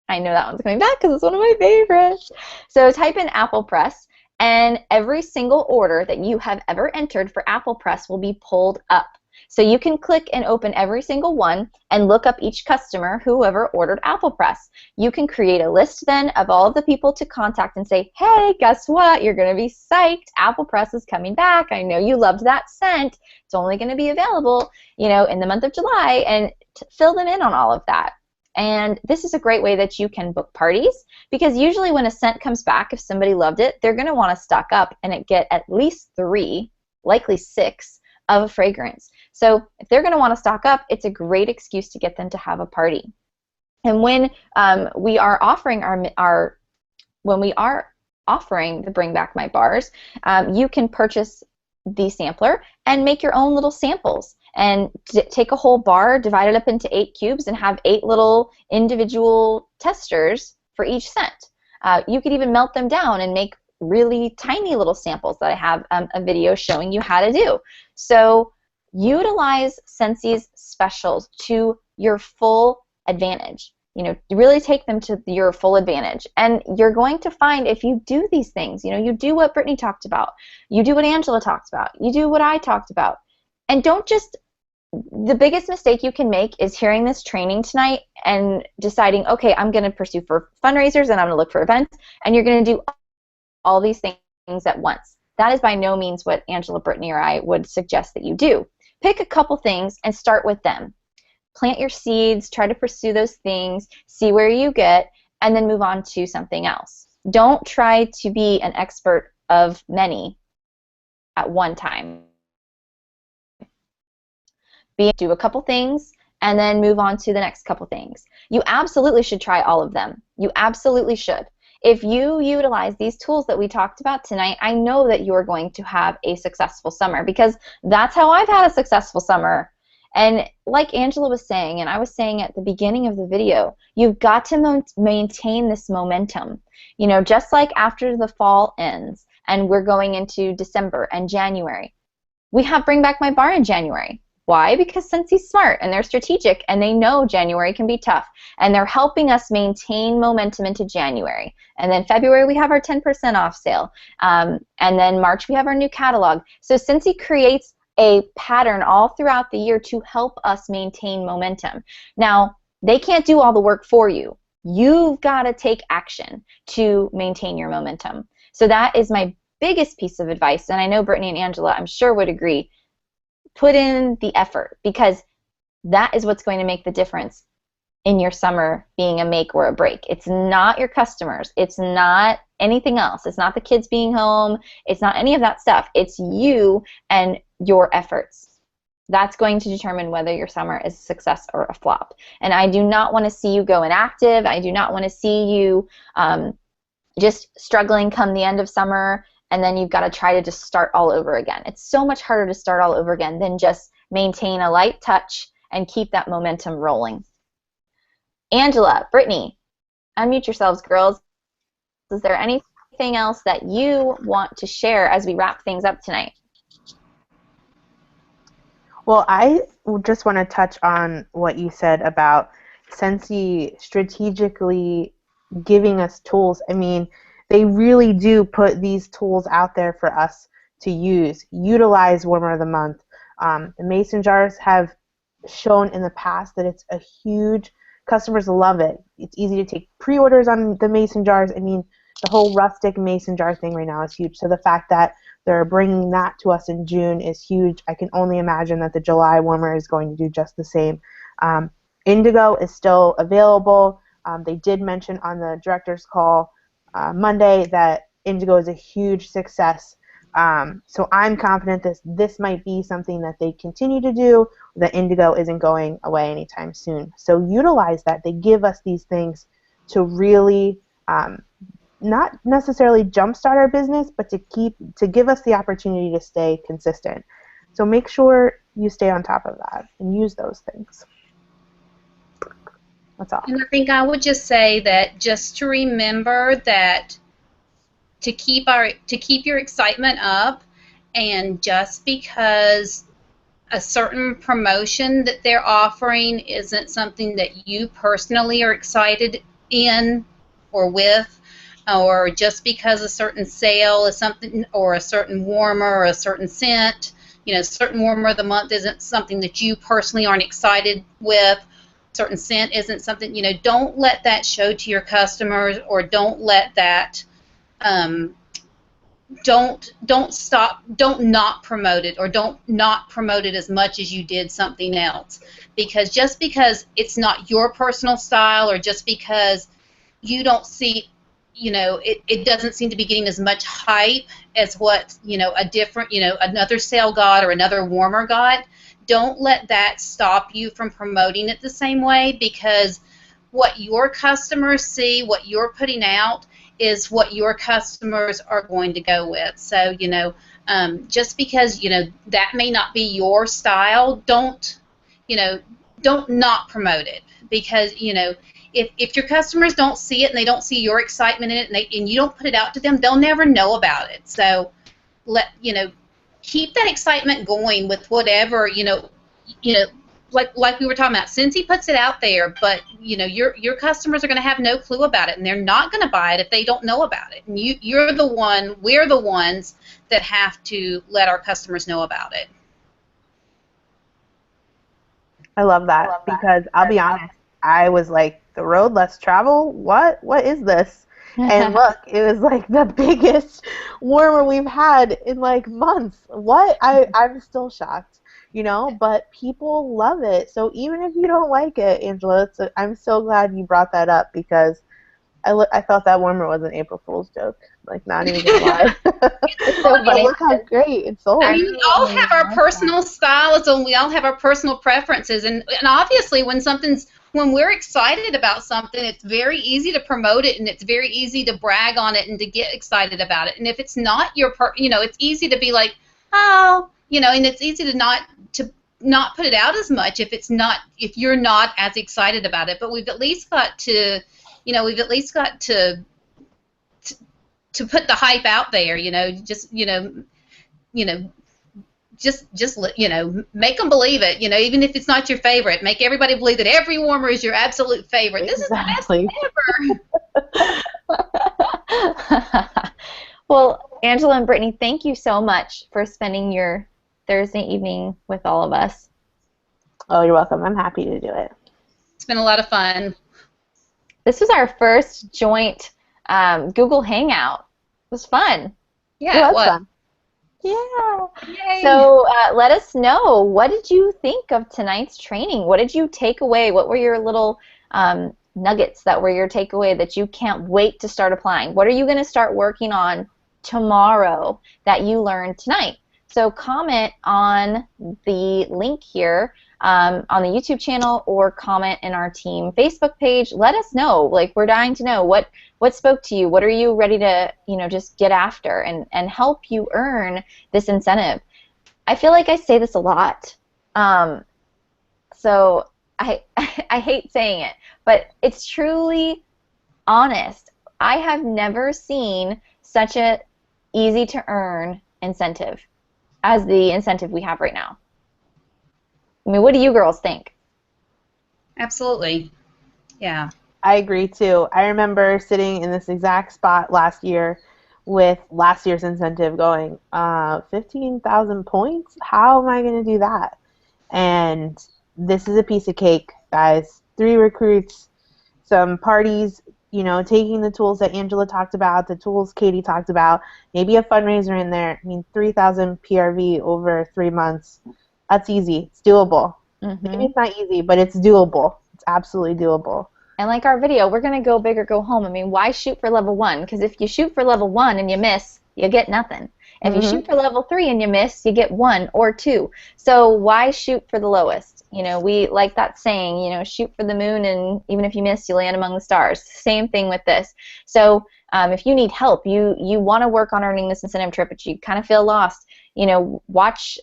I know that one's coming back because it's one of my favorites. So type in Apple Press, and every single order that you have ever entered for Apple Press will be pulled up. So you can click and open every single one and look up each customer, whoever ordered Apple Press. You can create a list then of all of the people to contact and say, hey, guess what? You're going to be psyched. Apple Press is coming back. I know you loved that scent. It's only going to be available, in the month of July, and fill them in on all of that. And this is a great way that you can book parties, because usually when a scent comes back, if somebody loved it, they're going to want to stock up and get at least 3, likely 6 of a fragrance. So if they're going to want to stock up, it's a great excuse to get them to have a party. And when we are offering the Bring Back My Bars, you can purchase the sampler and make your own little samples. And take a whole bar, divide it up into 8 cubes, and have 8 little individual testers for each scent. You could even melt them down and make really tiny little samples that I have a video showing you how to do. So utilize Scentsy's specials to your full advantage. Really take them to your full advantage. And you're going to find if you do these things, you do what Brittany talked about, you do what Angela talked about, you do what I talked about, and don't just, the biggest mistake you can make is hearing this training tonight and deciding, okay, I'm going to pursue for fundraisers and I'm going to look for events, and you're going to do all these things at once. That is by no means what Angela, Brittany, or I would suggest that you do. Pick a couple things and start with them. Plant your seeds, try to pursue those things, see where you get, and then move on to something else. Don't try to be an expert of many at one time. Do a couple things and then move on to the next couple things. You absolutely should try all of them. You absolutely should. If you utilize these tools that we talked about tonight, I know that you're going to have a successful summer, because that's how I've had a successful summer. And like Angela was saying, and I was saying at the beginning of the video, you've got to maintain this momentum. You know, just like after the fall ends and we're going into December and January, we have Bring Back My Bar in January. Why? Because Scentssy's smart and they're strategic and they know January can be tough, and they're helping us maintain momentum into January. And then February we have our 10% off sale, and then March we have our new catalog. So Scentsy creates a pattern all throughout the year to help us maintain momentum. Now, they can't do all the work for you. You've got to take action to maintain your momentum. So that is my biggest piece of advice, and I know Brittany and Angela, I'm sure, would agree. Put in the effort, because that is what's going to make the difference in your summer being a make or a break. It's not your customers. It's not anything else. It's not the kids being home. It's not any of that stuff. It's you and your efforts. That's going to determine whether your summer is a success or a flop. And I do not want to see you go inactive. I do not want to see you just struggling come the end of summer, and then you've got to try to just start all over again. It's so much harder to start all over again than just maintain a light touch and keep that momentum rolling. Angela, Brittany, unmute yourselves, girls. Is there anything else that you want to share as we wrap things up tonight? Well, I just want to touch on what you said about Scentsy strategically giving us tools. I mean, they really do put these tools out there for us to use. Utilize Warmer of the Month. The mason jars have shown in the past that it's a huge, customers love it. It's easy to take pre-orders on the mason jars. I mean, the whole rustic mason jar thing right now is huge. So the fact that they're bringing that to us in June is huge. I can only imagine that the July warmer is going to do just the same. Indigo is still available. They did mention on the director's call Monday that Indigo is a huge success. So I'm confident this might be something that they continue to do, that Indigo isn't going away anytime soon. So utilize that. They give us these things to really not necessarily jumpstart our business, but to give us the opportunity to stay consistent. So make sure you stay on top of that and use those things. That's all. And I think I would just say that just to remember that to keep your excitement up, and just because a certain promotion that they're offering isn't something that you personally are excited in or with, or just because a certain sale is something, or a certain warmer or a certain scent, a certain warmer of the month isn't something that you personally aren't excited with, certain scent isn't something, don't let that show to your customers, or don't let that don't not promote it, or don't not promote it as much as you did something else. Because just because it's not your personal style, or just because you don't see, it doesn't seem to be getting as much hype as what, a different, another sale got or another warmer got, don't let that stop you from promoting it the same way, because what your customers see, what you're putting out, is what your customers are going to go with. So, just because, that may not be your style, don't not promote it. Because, if your customers don't see it and they don't see your excitement in it, and you don't put it out to them, they'll never know about it. So, keep that excitement going with whatever, like we were talking about. Scentsy puts it out there, but your customers are going to have no clue about it, and they're not going to buy it if they don't know about it. And we're the ones that have to let our customers know about it. I love that, because I'll be honest, I was like, the road less travel? What is this? And look, it was like the biggest warmer we've had in like months. What? I'm still shocked, but people love it. So even if you don't like it, Angela, I'm so glad you brought that up, because I felt that warmer was an April Fool's joke. Like, not even gonna lie. It's so But funny. look how great it's sold. We all have our personal styles, and we all have our personal preferences, and obviously when we're excited about something, it's very easy to promote it, and it's very easy to brag on it and to get excited about it. And if it's not your it's easy to be like, oh, and it's easy to not not put it out as much if you're not as excited about it. But we've at least got to, to put the hype out there. Make them believe it. Even if it's not your favorite, make everybody believe that every warmer is your absolute favorite. Exactly. This is the best ever. Well, Angela and Brittany, thank you so much for spending your Thursday evening with all of us. Oh, you're welcome. I'm happy to do it. It's been a lot of fun. This was our first joint Google Hangout. It was fun. Yeah, it was fun. Yeah. Yay. So let us know, what did you think of tonight's training? What did you take away? What were your little nuggets that were your takeaway that you can't wait to start applying? What are you going to start working on tomorrow that you learned tonight? So comment on the link here on the YouTube channel, or comment in our team Facebook page. Let us know. Like, we're dying to know what spoke to you. What are you ready to, just get after and help you earn this incentive? I feel like I say this a lot, so I hate saying it, but it's truly honest. I have never seen such a easy to earn incentive as the incentive we have right now. I mean, what do you girls think? Absolutely. Yeah. I agree too. I remember sitting in this exact spot last year with last year's incentive going, 15,000 points? How am I going to do that? And this is a piece of cake, guys. 3 recruits, some parties, taking the tools that Angela talked about, the tools Katie talked about, maybe a fundraiser in there. I mean, 3,000 PRV over 3 months. That's easy. It's doable. Mm-hmm. Maybe it's not easy, but it's doable. It's absolutely doable. And like our video, we're going to go big or go home. I mean, why shoot for level 1? Because if you shoot for level 1 and you miss, you get nothing. If you shoot for level 3 and you miss, you get 1 or 2. So why shoot for the lowest? We like that saying, shoot for the moon, and even if you miss, you land among the stars. Same thing with this. So if you need help, you want to work on earning this incentive trip, but you kind of feel lost, watch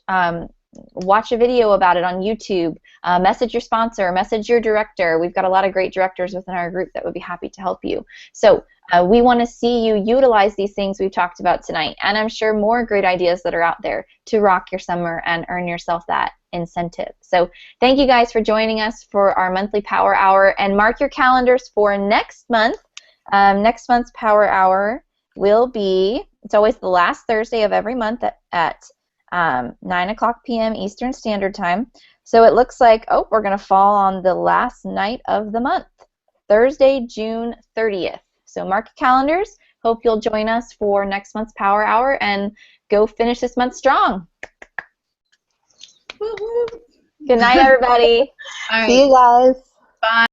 a video about it on YouTube, message your sponsor, message your director. We've got a lot of great directors within our group that would be happy to help you. So we want to see you utilize these things we've talked about tonight, and I'm sure more great ideas that are out there to rock your summer and earn yourself that incentive. So thank you guys for joining us for our monthly Power Hour, and mark your calendars for next month. Next month's Power Hour will be, it's always the last Thursday of every month at 9 p.m. Eastern Standard Time. So it looks like, we're going to fall on the last night of the month, Thursday, June 30th. So mark your calendars. Hope you'll join us for next month's Power Hour and go finish this month strong. Woo-hoo. Good night, everybody. All right. See you guys. Bye.